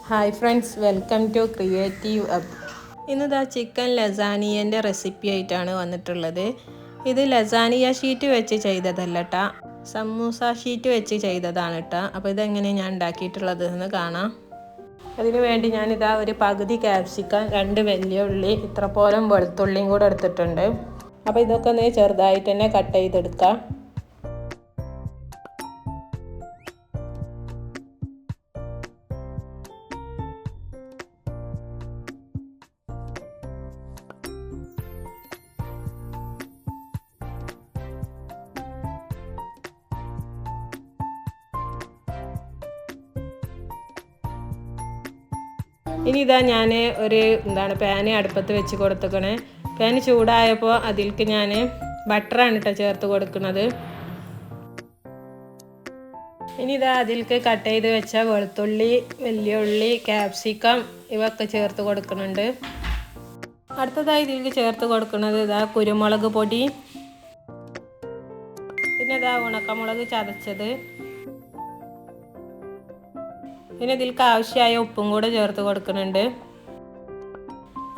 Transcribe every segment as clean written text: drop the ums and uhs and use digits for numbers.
Hi friends, welcome to creative up. ഇന്നിതാ chicken ലസാനിയൻ്റെ recipe ആയിട്ടാണ് വന്നിട്ടുള്ളത്. ഇത് ലസാനിയ ഷീറ്റ് വെച്ച് ചെയ്തതല്ല കേട്ടോ, സമൂസ ഷീറ്റ് വെച്ച് ചെയ്തതാണ് കേട്ടോ. അപ്പോൾ ഇതെങ്ങനെ ഞാൻ ഉണ്ടാക്കിയിട്ടുള്ളത് എന്ന് കാണാം. അതിന് വേണ്ടി ഞാനിതാ ഒരു പകുതി ക്യാപ്സിക്കം, 2 വലിയ ഉള്ളി, ഇത്ര പോലും വെളുത്തുള്ളിയും കൂടെ എടുത്തിട്ടുണ്ട്. അപ്പോൾ ഇതൊക്കെ ഒന്ന് ചെറുതായിട്ട് തന്നെ കട്ട് ചെയ്തെടുക്കാം. ഇനി ഇതാ ഞാൻ ഒരു പാന് അടുപ്പത്ത് വെച്ച് കൊടുത്തേക്കണേ. പാന് ചൂടായപ്പോൾ അതിലേക്ക് ഞാൻ ബട്ടറാണ് കേട്ടോ ചേർത്ത് കൊടുക്കുന്നത്. ഇനി ഇതാ അതിലേക്ക് കട്ട് ചെയ്ത് വെച്ച വെളുത്തുള്ളി, വലിയ ഉള്ളി, ക്യാപ്സിക്കം ഇവയൊക്കെ ചേർത്ത് കൊടുക്കുന്നുണ്ട്. അടുത്തതായി ഇതിലേക്ക് ചേർത്ത് കൊടുക്കുന്നത് ഇതാ കുരുമുളക് പൊടി, പിന്നെ ഇതാ ഉണക്കമുളക് ചതച്ചത്, പിന്നെ ഇതിലേക്ക് ആവശ്യമായ ഉപ്പും കൂടെ ചേർത്ത് കൊടുക്കുന്നുണ്ട്.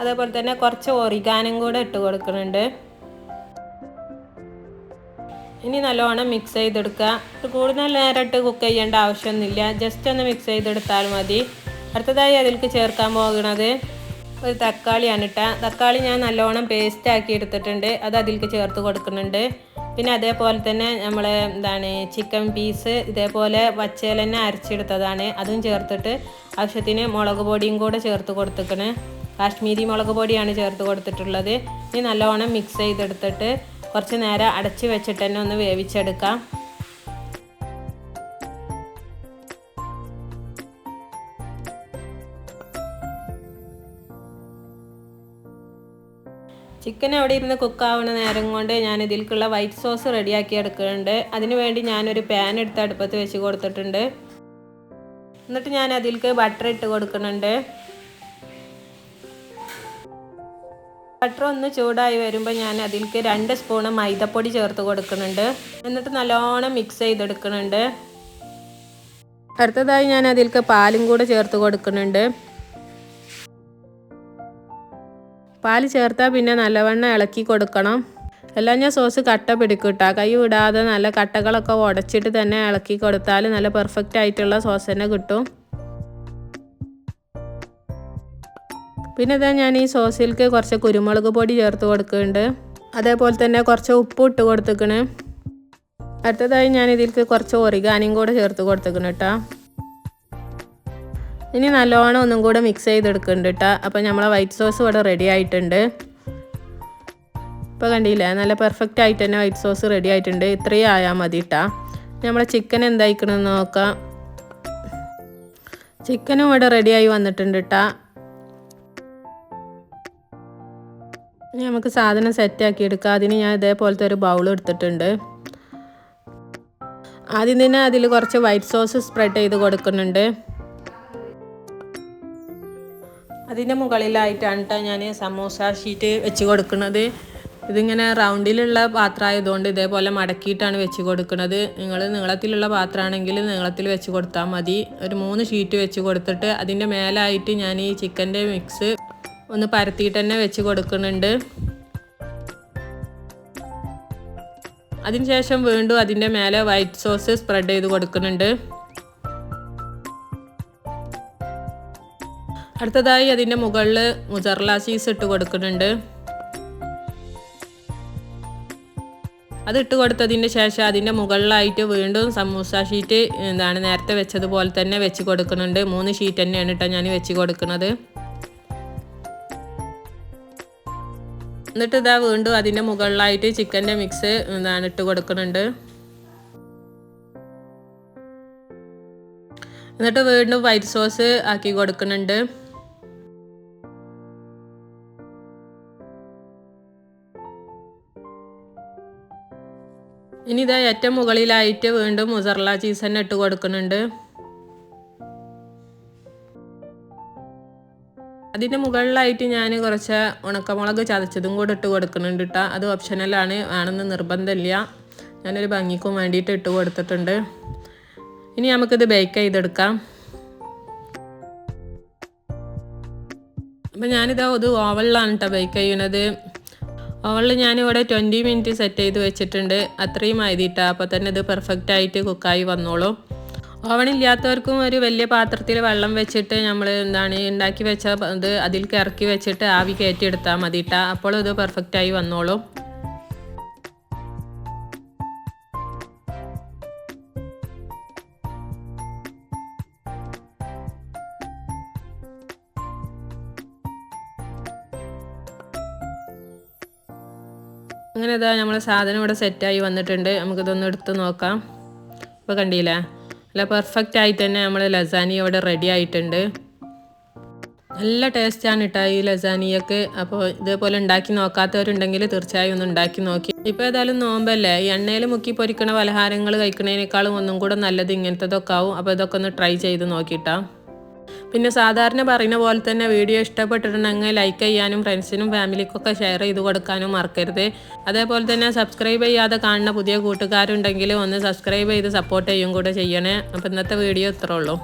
അതേപോലെ തന്നെ കുറച്ച് ഒറിഗാനും കൂടെ ഇട്ട് കൊടുക്കുന്നുണ്ട്. ഇനി നല്ലോണം മിക്സ് ചെയ്തെടുക്കുക. കൂടുതൽ നേരം ഇട്ട് കുക്ക് ചെയ്യേണ്ട ആവശ്യമൊന്നുമില്ല, ജസ്റ്റ് ഒന്ന് മിക്സ് ചെയ്തെടുത്താൽ മതി. അടുത്തതായി അതിലേക്ക് ചേർക്കാൻ പോകുന്നത് ഒരു തക്കാളിയാണ് കേട്ടോ. തക്കാളി ഞാൻ നല്ലോണം പേസ്റ്റ് ആക്കി എടുത്തിട്ടുണ്ട്, അത് അതിലേക്ക് ചേർത്ത് കൊടുക്കുന്നുണ്ട്. പിന്നെ അതേപോലെ തന്നെ നമ്മൾ ചിക്കൻ പീസ് ഇതേപോലെ പച്ചയിൽ തന്നെ അരച്ചെടുത്തതാണ്, അതും ചേർത്തിട്ട് ആവശ്യത്തിന് മുളക് പൊടിയും കൂടെ ചേർത്ത് കൊടുത്തിക്കണ്. കാശ്മീരി മുളക് പൊടിയാണ് ചേർത്ത് കൊടുത്തിട്ടുള്ളത്. ഇനി നല്ലോണം മിക്സ് ചെയ്തെടുത്തിട്ട് കുറച്ച് നേരം അടച്ച് വെച്ചിട്ട് തന്നെ ഒന്ന് വേവിച്ചെടുക്കാം. ചിക്കൻ അവിടെ ഇരുന്ന് കുക്കാവുന്ന നേരം കൊണ്ട് ഞാൻ ഇതിലേക്കുള്ള വൈറ്റ് സോസ് റെഡിയാക്കി എടുക്കുന്നുണ്ട്. അതിന് വേണ്ടി ഞാനൊരു പാൻ എടുത്ത് അടുപ്പത്ത് വെച്ച് കൊടുത്തിട്ടുണ്ട്. എന്നിട്ട് ഞാൻ അതിലേക്ക് ബട്ടർ ഇട്ട് കൊടുക്കുന്നുണ്ട്. ബട്ടർ ഒന്ന് ചൂടായി വരുമ്പോൾ ഞാൻ അതിലേക്ക് 2 സ്പൂണ് മൈദപ്പൊടി ചേർത്ത് കൊടുക്കുന്നുണ്ട്. എന്നിട്ട് നല്ലോണം മിക്സ് ചെയ്തെടുക്കുന്നുണ്ട്. അടുത്തതായി ഞാൻ അതിലേക്ക് പാലും കൂടെ ചേർത്ത് കൊടുക്കുന്നുണ്ട്. പാൽ ചേർത്താൽ പിന്നെ നല്ലവണ്ണം ഇളക്കി കൊടുക്കണം. എല്ലാം ഞാൻ സോസ് കട്ട പിടിക്കും കേട്ടോ. കൈ വിടാതെ നല്ല കട്ടകളൊക്കെ ഉടച്ചിട്ട് തന്നെ ഇളക്കി കൊടുത്താൽ നല്ല പെർഫെക്റ്റ് ആയിട്ടുള്ള സോസ് തന്നെ കിട്ടും. പിന്നെ ഇതാ ഞാൻ ഈ സോസിലേക്ക് കുറച്ച് കുരുമുളക് പൊടി ചേർത്ത് കൊടുക്കുന്നുണ്ട്. അതേപോലെ തന്നെ കുറച്ച് ഉപ്പ് ഇട്ട് കൊടുത്തേക്കണ്. അടുത്തതായി ഞാൻ ഇതിലേക്ക് കുറച്ച് ഒറിഗാനും കൂടെ ചേർത്ത് കൊടുത്തേക്കണ് കേട്ടോ. ഇനി നല്ലോണം ഒന്നും കൂടെ മിക്സ് ചെയ്തെടുക്കുന്നുണ്ട് കേട്ടോ. അപ്പോൾ നമ്മളെ വൈറ്റ് സോസ് ഇവിടെ റെഡി ആയിട്ടുണ്ട്. ഇപ്പോൾ കണ്ടില്ലേ, നല്ല പെർഫെക്റ്റ് ആയിട്ട് തന്നെ വൈറ്റ് സോസ് റെഡി ആയിട്ടുണ്ട്. ഇത്രയും ആയാൽ മതി കേട്ടോ. നമ്മളെ ചിക്കൻ എന്തായിക്കണമെന്ന് നോക്കാം. ചിക്കനും ഇവിടെ റെഡിയായി വന്നിട്ടുണ്ട് കേട്ടോ. ഇനി നമുക്ക് സാധനം സെറ്റാക്കി എടുക്കാം. അതിന് ഞാൻ ഇതേപോലത്തെ ഒരു ബൗൾ എടുത്തിട്ടുണ്ട്. ആദ്യം തന്നെ അതിൽ കുറച്ച് വൈറ്റ് സോസ് സ്പ്രെഡ് ചെയ്ത് കൊടുക്കുന്നുണ്ട്. അതിൻ്റെ മുകളിലായിട്ടാണ് കേട്ടോ ഞാൻ സമൂസ ഷീറ്റ് വെച്ച് കൊടുക്കുന്നത്. ഇതിങ്ങനെ റൗണ്ടിലുള്ള പാത്രമായതുകൊണ്ട് ഇതേപോലെ മടക്കിയിട്ടാണ് വെച്ച് കൊടുക്കുന്നത്. നിങ്ങൾ നീളത്തിലുള്ള പാത്രമാണെങ്കിൽ നീളത്തിൽ വെച്ച് കൊടുത്താൽ മതി. ഒരു 3 ഷീറ്റ് വെച്ച് കൊടുത്തിട്ട് അതിൻ്റെ മേലായിട്ട് ഞാൻ ഈ ചിക്കൻ്റെ മിക്സ് ഒന്ന് പരത്തിയിട്ട് തന്നെ വെച്ച് കൊടുക്കുന്നുണ്ട്. അതിനുശേഷം വീണ്ടും അതിൻ്റെ മേലെ വൈറ്റ് സോസ് സ്പ്രെഡ് ചെയ്ത് കൊടുക്കുന്നുണ്ട്. അടുത്തതായി അതിൻ്റെ മുകളിൽ മുസറല്ല ചീസ് ഇട്ട് കൊടുക്കുന്നുണ്ട്. അത് ഇട്ട് കൊടുത്തതിൻ്റെ ശേഷം അതിൻ്റെ മുകളിലായിട്ട് വീണ്ടും സമൂസ ഷീറ്റ് നേരത്തെ വെച്ചതുപോലെ തന്നെ വെച്ച് കൊടുക്കുന്നുണ്ട്. 3 ഷീറ്റ് തന്നെയാണ് കേട്ടോ ഞാൻ വെച്ച് കൊടുക്കുന്നത്. എന്നിട്ട് ഇതാ വീണ്ടും അതിൻ്റെ മുകളിലായിട്ട് ചിക്കൻ്റെ മിക്സ് ഇട്ട് കൊടുക്കുന്നുണ്ട്. എന്നിട്ട് വീണ്ടും വൈറ്റ് സോസ് ആക്കി കൊടുക്കുന്നുണ്ട്. ഇനി ഇതാ ഏറ്റവും മുകളിലായിട്ട് വീണ്ടും മുസറല്ല ചീസ് തന്നെ ഇട്ട് കൊടുക്കുന്നുണ്ട്. അതിൻ്റെ മുകളിലായിട്ട് ഞാൻ കുറച്ച് ഉണക്കമുളക് ചതച്ചതും കൂടെ ഇട്ട് കൊടുക്കുന്നുണ്ട് കേട്ടോ. അത് ഓപ്ഷണലാണ്, ആണെന്ന് നിർബന്ധമില്ല. ഞാനൊരു ഭംഗിക്കും വേണ്ടിയിട്ട് ഇട്ട് കൊടുത്തിട്ടുണ്ട്. ഇനി നമുക്കിത് ബേക്ക് ചെയ്തെടുക്കാം. അപ്പോൾ ഞാനിതാ ഇത് ഓവനിലാണ് കേട്ടോ ബേക്ക് ചെയ്യുന്നത്. ഓവനിൽ ഞാനിവിടെ 20 മിനിറ്റ് സെറ്റ് ചെയ്ത് വെച്ചിട്ടുണ്ട്. അത്രയും മതിയിട്ടാ. അപ്പോൾ തന്നെ ഇത് പെർഫെക്റ്റ് ആയിട്ട് കുക്കായി വന്നോളൂ. ഓവനില്ലാത്തവർക്കും ഒരു വലിയ പാത്രത്തിൽ വെള്ളം വെച്ചിട്ട് നമ്മൾ ഉണ്ടാക്കി വെച്ച ഇത് അതിലേക്ക് ഇറക്കി വെച്ചിട്ട് ആവി കയറ്റി എടുത്താൽ മതിയിട്ടാ. അപ്പോൾ ഇത് പെർഫെക്റ്റായി വന്നോളൂ. അങ്ങനെ ഇതാ നമ്മൾ സാധനം ഇവിടെ സെറ്റായി വന്നിട്ടുണ്ട്. നമുക്കിതൊന്ന് എടുത്ത് നോക്കാം. ഇപ്പോൾ കണ്ടില്ലേ, നല്ല പെർഫെക്റ്റ് ആയി തന്നെ നമ്മൾ ലസാനിയ ഇവിടെ റെഡി ആയിട്ടുണ്ട്. നല്ല ടേസ്റ്റാണ് കേട്ടോ ഈ ലസാനിയൊക്കെ. അപ്പോൾ ഇതേപോലെ ഉണ്ടാക്കി നോക്കാത്തവരുണ്ടെങ്കിൽ തീർച്ചയായും ഒന്ന് ഉണ്ടാക്കി നോക്കി. ഇപ്പോൾ ഏതായാലും നോമ്പല്ലേ, ഈ എണ്ണയിൽ മുക്കി പൊരിക്കണ പലഹാരങ്ങൾ കഴിക്കുന്നതിനേക്കാളും ഒന്നും കൂടെ നല്ലത് ഇങ്ങനത്തതൊക്കെ ആവും. അപ്പോൾ ഇതൊക്കെ ഒന്ന് ട്രൈ ചെയ്ത് നോക്കിയിട്ടാ. പിന്നെ സാധാരണ പറയുന്ന പോലെ തന്നെ വീഡിയോ ഇഷ്ടപ്പെട്ടിട്ടുണ്ടെങ്കിൽ ലൈക്ക് ചെയ്യാനും ഫ്രണ്ട്സിനും ഫാമിലിക്കൊക്കെ ഷെയർ ചെയ്ത് കൊടുക്കാനും മറക്കരുത്. അതേപോലെ തന്നെ സബ്സ്ക്രൈബ് ചെയ്യാതെ കാണുന്ന പുതിയ കൂട്ടുകാരുണ്ടെങ്കിൽ ഒന്ന് സബ്സ്ക്രൈബ് ചെയ്ത് സപ്പോർട്ട് ചെയ്യും കൂടെ ചെയ്യണേ. അപ്പോൾ ഇന്നത്തെ വീഡിയോ ഇത്രേ ഉള്ളൂ.